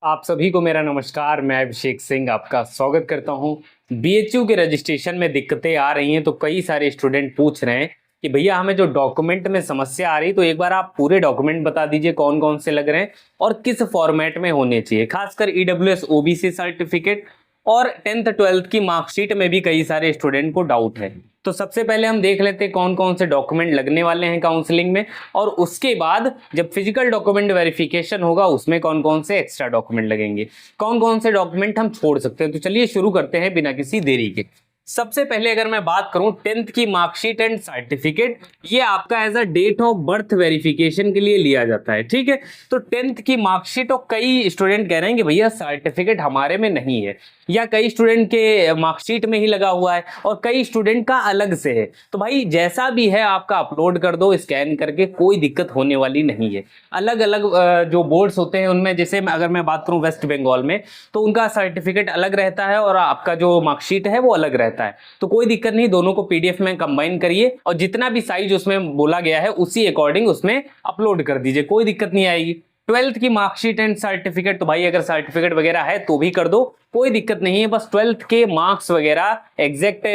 आप सभी को मेरा नमस्कार। मैं अभिषेक सिंह आपका स्वागत करता हूं। बीएचयू के रजिस्ट्रेशन में दिक्कतें आ रही हैं तो कई सारे स्टूडेंट पूछ रहे हैं कि भैया हमें जो डॉक्यूमेंट में समस्या आ रही तो एक बार आप पूरे डॉक्यूमेंट बता दीजिए कौन कौन से लग रहे हैं और किस फॉर्मेट में होने चाहिए। खासकर ईडब्ल्यूएस ओबीसी सर्टिफिकेट और 10th 12th की मार्कशीट में भी कई सारे स्टूडेंट को डाउट है। तो सबसे पहले हम देख लेते हैं कौन कौन से डॉक्यूमेंट लगने वाले हैं काउंसलिंग में, और उसके बाद जब फिजिकल डॉक्यूमेंट वेरिफिकेशन होगा उसमें कौन कौन से एक्स्ट्रा डॉक्यूमेंट लगेंगे, कौन कौन से डॉक्यूमेंट हम छोड़ सकते हैं। तो चलिए शुरू करते हैं बिना किसी देरी के। सबसे पहले अगर मैं बात करूं 10th की मार्कशीट एंड सर्टिफिकेट, ये आपका as a date of birth verification के लिए लिया जाता है। ठीक है, तो 10th की मार्कशीट और कई स्टूडेंट कह रहे हैं कि भैया सर्टिफिकेट हमारे में नहीं है, या कई स्टूडेंट के मार्कशीट में ही लगा हुआ है और कई स्टूडेंट का अलग से है। तो भाई जैसा भी है आपका अपलोड कर दो स्कैन करके, कोई दिक्कत होने वाली नहीं है। अलग अलग जो बोर्ड्स होते हैं उनमें, जैसे अगर मैं बात करूं वेस्ट बंगाल में, तो उनका सर्टिफिकेट अलग रहता है और आपका जो मार्कशीट है वो अलग रहता है। तो कोई दिक्कत नहीं, दोनों को पीडीएफ में कंबाइन करिए और जितना भी साइज उसमें बोला गया है उसी अकॉर्डिंग उसमें अपलोड कर दीजिए, कोई दिक्कत नहीं आएगी। 12th की मार्कशीट एंड सर्टिफिकेट, तो भाई अगर सर्टिफिकेट वगैरह है तो भी कर दो, कोई दिक्कत नहीं है, बस 12th के मार्क्स वगैरह एग्जैक्ट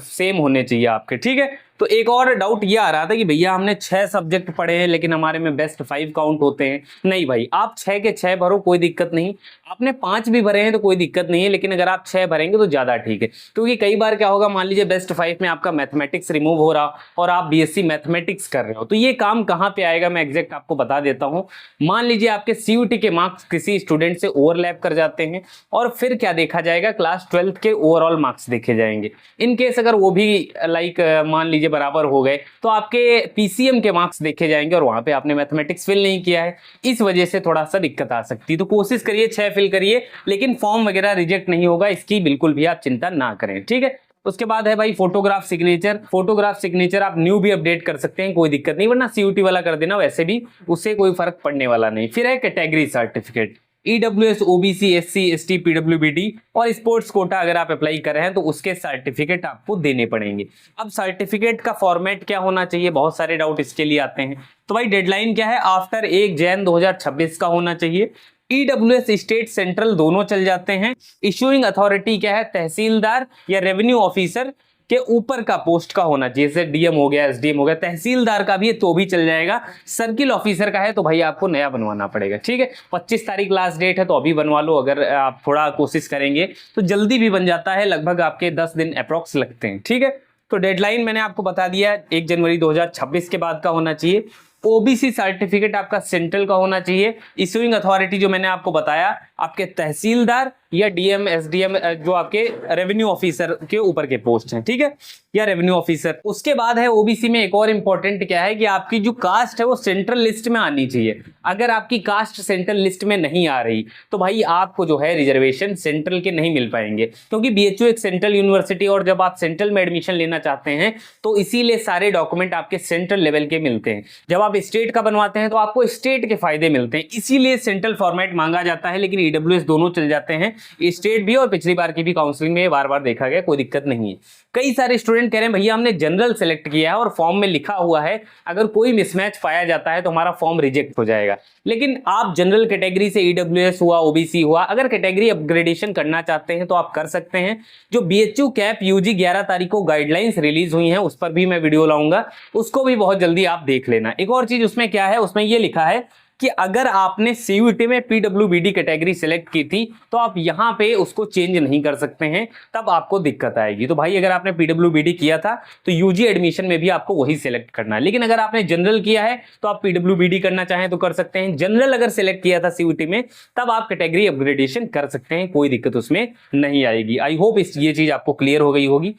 सेम होने चाहिए आपके। ठीक है, तो एक और डाउट ये आ रहा था कि भैया हमने 6 सब्जेक्ट पढ़े हैं लेकिन हमारे में बेस्ट 5 काउंट होते हैं। नहीं भाई, आप 6 के 6 भरो, कोई दिक्कत नहीं। आपने 5 भी भरे हैं तो कोई दिक्कत नहीं है, लेकिन अगर आप 6 भरेंगे तो ज्यादा ठीक है। क्योंकि कई बार क्या होगा, मान लीजिए बेस्ट 5 में आपका मैथमेटिक्स रिमूव हो रहा और आप बीएससी मैथमेटिक्स कर रहे हो, तो ये काम कहां पे आएगा मैं एग्जैक्ट आपको बता देता हूं। मान लीजिए आपके सीयूटी के मार्क्स किसी स्टूडेंट से ओवरलैप कर जाते हैं और फिर क्या देखा जाएगा, क्लास 12th के ओवरऑल मार्क्स देखे जाएंगे। इन केस अगर वो भी लाइक मान लीजिए बराबर हो गए तो आपके पीसीएम के मार्क्स देखे जाएंगे और वहां पे आपने मैथमेटिक्स फिल नहीं किया है, इस वजह से थोड़ा सा दिक्कत आ सकती है। तो कोशिश करिए 6 फिल करिए, लेकिन फॉर्म वगैरह रिजेक्ट नहीं होगा, इसकी बिल्कुल भी आप चिंता ना करें। ठीक है, उसके बाद है भाई फोटोग्राफ सिग्नेचर। फोटोग्राफ सिग्नेचर आप न्यू भी अपडेट कर सकते हैं, कोई दिक्कत नहीं, वरना सीयूटी वाला कर देना, वैसे भी उससे कोई फर्क पड़ने वाला नहीं। फिर है category certificate, EWS OBC SC ST PWBD और स्पोर्ट्स कोटा अगर आप अप्लाई कर रहे हैं तो उसके सर्टिफिकेट आपको देने पड़ेंगे। अब सर्टिफिकेट का फॉर्मेट क्या होना चाहिए, बहुत सारे डाउट इसके लिए आते हैं। तो भाई डेडलाइन क्या है, आफ्टर 1 जैन 2026 का होना चाहिए। ईडब्ल्यूएस स्टेट सेंट्रल दोनों चल जाते हैं। इशूइंग अथॉरिटी क्या है, तहसीलदार या रेवेन्यू ऑफिसर के ऊपर का पोस्ट का होना चाहिए, जैसे डीएम हो गया, एसडीएम हो गया। तहसीलदार का भी है तो भी चल जाएगा। सर्किल ऑफिसर का है तो भाई आपको नया बनवाना पड़ेगा। ठीक है, 25 तारीख लास्ट डेट है तो अभी बनवा लो, अगर आप थोड़ा कोशिश करेंगे तो जल्दी भी बन जाता है, लगभग आपके 10 दिन अप्रोक्स लगते हैं। ठीक है, तो डेडलाइन मैंने आपको बता दिया, 1 जनवरी 2026 के बाद का होना चाहिए। ओबीसी सर्टिफिकेट आपका सेंट्रल का होना चाहिए। इशूइंग अथॉरिटी जो मैंने आपको बताया, आपके तहसीलदार या डीएम एसडीएम जो आपके रेवेन्यू ऑफिसर के ऊपर के पोस्ट हैं, ठीक है, या रेवेन्यू ऑफिसर। उसके बाद है ओबीसी में एक और इंपॉर्टेंट क्या है कि आपकी जो कास्ट है वो सेंट्रल लिस्ट में आनी चाहिए। अगर आपकी कास्ट सेंट्रल लिस्ट में नहीं आ रही तो भाई आपको जो है रिजर्वेशन सेंट्रल के नहीं मिल पाएंगे, क्योंकि बीएचयू एक सेंट्रल यूनिवर्सिटी और जब आप सेंट्रल में एडमिशन लेना चाहते हैं तो इसीलिए सारे डॉक्यूमेंट आपके सेंट्रल लेवल के मिलते हैं। जब आप स्टेट का बनवाते हैं तो आपको स्टेट के फायदे मिलते हैं, इसीलिए सेंट्रल फॉर्मेट मांगा जाता है। लेकिन ईडब्ल्यूएस दोनों चल जाते हैं, स्टेट भी और पिछली बार की भी काउंसलिंग में बार बार देखा गया, कोई दिक्कत नहीं है। कई सारे स्टूडेंट कह रहे हैं भैया हमने जनरल सेलेक्ट किया है और फॉर्म में लिखा हुआ है अगर कोई मिसमैच पाया जाता है तो हमारा फॉर्म रिजेक्ट हो जाएगा। लेकिन आप जनरल कैटेगरी से ईडब्ल्यूएस हुआ, ओबीसी हुआ, अगर कैटेगरी अपग्रेडेशन करना चाहते हैं तो आप कर सकते हैं। जो बीएचयू कैप यूजी 11 तारीख को गाइडलाइंस रिलीज हुई हैं उस पर भी मैं वीडियो लाऊंगा, उसको भी बहुत जल्दी आप देख लेना। एक और चीज उसमें क्या है, उसमें ये लिखा है कि अगर आपने सीयूईटी में पीडब्ल्यूबीडी कैटेगरी सिलेक्ट की थी तो आप यहां पे उसको चेंज नहीं कर सकते हैं, तब आपको दिक्कत आएगी। तो भाई अगर आपने पीडब्ल्यूबीडी किया था तो यूजी एडमिशन में भी आपको वही सिलेक्ट करना है। लेकिन अगर आपने जनरल किया है तो आप पीडब्ल्यूबीडी करना चाहें तो कर सकते हैं। जनरल अगर सिलेक्ट किया था सीयूईटी में तब आप कैटेगरी अपग्रेडेशन कर सकते हैं, कोई दिक्कत उसमें नहीं आएगी। आई होप ये चीज आपको क्लियर हो गई होगी।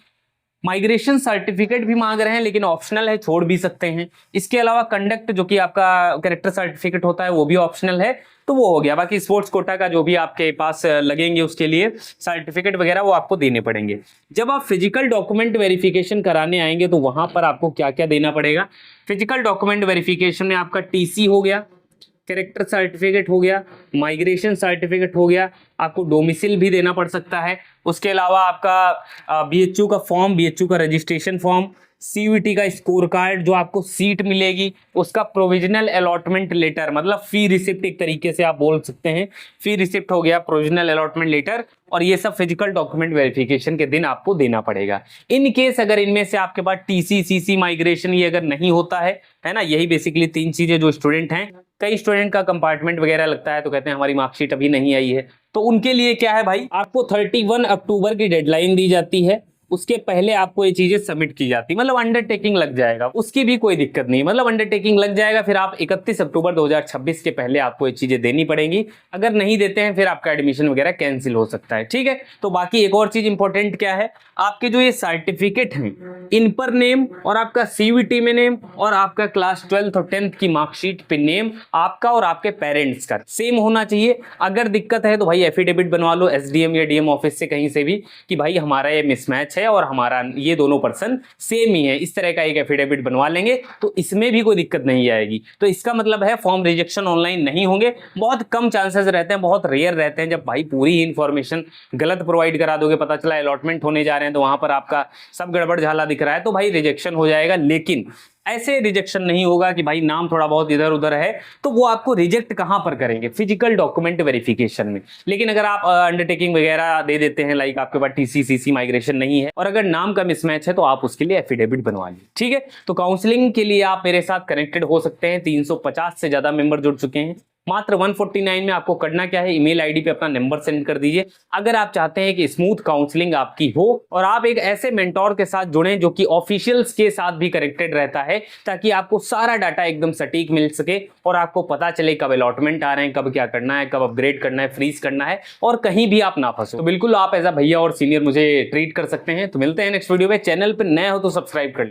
माइग्रेशन सर्टिफिकेट भी मांग रहे हैं लेकिन ऑप्शनल है, छोड़ भी सकते हैं। इसके अलावा कंडक्ट जो कि आपका कैरेक्टर सर्टिफिकेट होता है वो भी ऑप्शनल है, तो वो हो गया। बाकी स्पोर्ट्स कोटा का जो भी आपके पास लगेंगे उसके लिए सर्टिफिकेट वगैरह वो आपको देने पड़ेंगे। जब आप फिजिकल डॉक्यूमेंट वेरिफिकेशन कराने आएंगे तो वहां पर आपको क्या क्या देना पड़ेगा। फिजिकल डॉक्यूमेंट वेरिफिकेशन में आपका टीसी हो गया, कैरेक्टर सर्टिफिकेट हो गया, माइग्रेशन सर्टिफिकेट हो गया, आपको डोमिसिल भी देना पड़ सकता है। उसके अलावा आपका बीएचयू का फॉर्म, बीएचयू का रजिस्ट्रेशन फॉर्म, CUET का स्कोर कार्ड, जो आपको सीट मिलेगी, उसका प्रोविजनल अलॉटमेंट लेटर, मतलब फी रिसिप्ट एक तरीके से आप बोल सकते हैं, फी रिसिप्ट हो गया, प्रोविजनल अलॉटमेंट लेटर, और ये सब फिजिकल डॉक्यूमेंट वेरिफिकेशन के दिन आपको देना पड़ेगा। इन केस अगर इनमें से आपके पास TC CC माइग्रेशन ये अगर नहीं होता है ना, यही बेसिकली 3 चीजें जो स्टूडेंट हैं, कई स्टूडेंट का कंपार्टमेंट वगैरह लगता है तो कहते हैं हमारी मार्कशीट अभी नहीं आई है, तो उनके लिए क्या है भाई, आपको 31 अक्टूबर की डेडलाइन दी जाती है, उसके पहले आपको ये चीजें सबमिट की जाती है, मतलब अंडरटेकिंग लग जाएगा, उसकी भी कोई दिक्कत नहीं, मतलब अंडरटेकिंग लग जाएगा, फिर आप 31 अक्टूबर 2026 के पहले आपको ये चीजें देनी पड़ेंगी, अगर नहीं देते हैं फिर आपका एडमिशन वगैरह कैंसिल हो सकता है, ठीक है। तो बाकी एक और चीज इंपॉर्टेंट क्या है, आपके जो ये सर्टिफिकेट हैं इन पर नेम, और आपका CUET में नेम, और आपका क्लास 12th और 10th की मार्कशीट पे नेम आपका और आपके पेरेंट्स का सेम होना चाहिए। अगर दिक्कत है तो भाई एफिडेविट बनवा लो SDM या DM ऑफिस से कहीं से भी कि भाई हमारा ये मिसमैच है और हमारा ये दोनों पर्सन सेम ही है, इस तरह का एक एफिडेविट बनवा लेंगे तो इसमें भी कोई दिक्कत नहीं आएगी। तो इसका मतलब है फॉर्म रिजेक्शन ऑनलाइन नहीं होंगे, बहुत कम चांसेस रहते हैं, बहुत रेयर रहते हैं जब भाई पूरी ही इंफॉर्मेशन गलत प्रोवाइड करा दोगे, पता चला अलॉटमेंट होने जा रहे हैं तो वहां पर आपका सब गड़बड़ झाला दिख रहा है, तो भाई रिजेक्शन हो जाएगा। लेकिन ऐसे रिजेक्शन नहीं होगा कि भाई नाम थोड़ा बहुत इधर उधर है तो वो आपको रिजेक्ट कहां पर करेंगे, फिजिकल डॉक्यूमेंट वेरिफिकेशन में। लेकिन अगर आप अंडरटेकिंग वगैरह दे देते हैं, लाइक आपके पास TC CC माइग्रेशन नहीं है और अगर नाम का मिसमैच है तो आप उसके लिए एफिडेविट बनवा लीजिए, ठीक है। तो काउंसलिंग के लिए आप मेरे साथ कनेक्टेड हो सकते हैं, 350 से ज्यादा मेंबर जुड़ चुके हैं। मात्र 149 में आपको करना क्या है, ईमेल आईडी पे अपना नंबर सेंड कर दीजिए अगर आप चाहते हैं कि स्मूथ काउंसलिंग आपकी हो और आप एक ऐसे मेंटोर के साथ जुड़ें जो कि ऑफिशियल्स के साथ भी कनेक्टेड रहता है, ताकि आपको सारा डाटा एकदम सटीक मिल सके और आपको पता चले कब अलॉटमेंट आ रहे हैं, कब क्या करना है, कब अपग्रेड करना है, फ्रीज करना है, और कहीं भी आप ना फंसो। तो बिल्कुल आप एज अ भैया और सीनियर मुझे ट्रीट कर सकते हैं। तो मिलते हैं नेक्स्ट वीडियो में। चैनल पर नए हो तो सब्सक्राइब कर ले।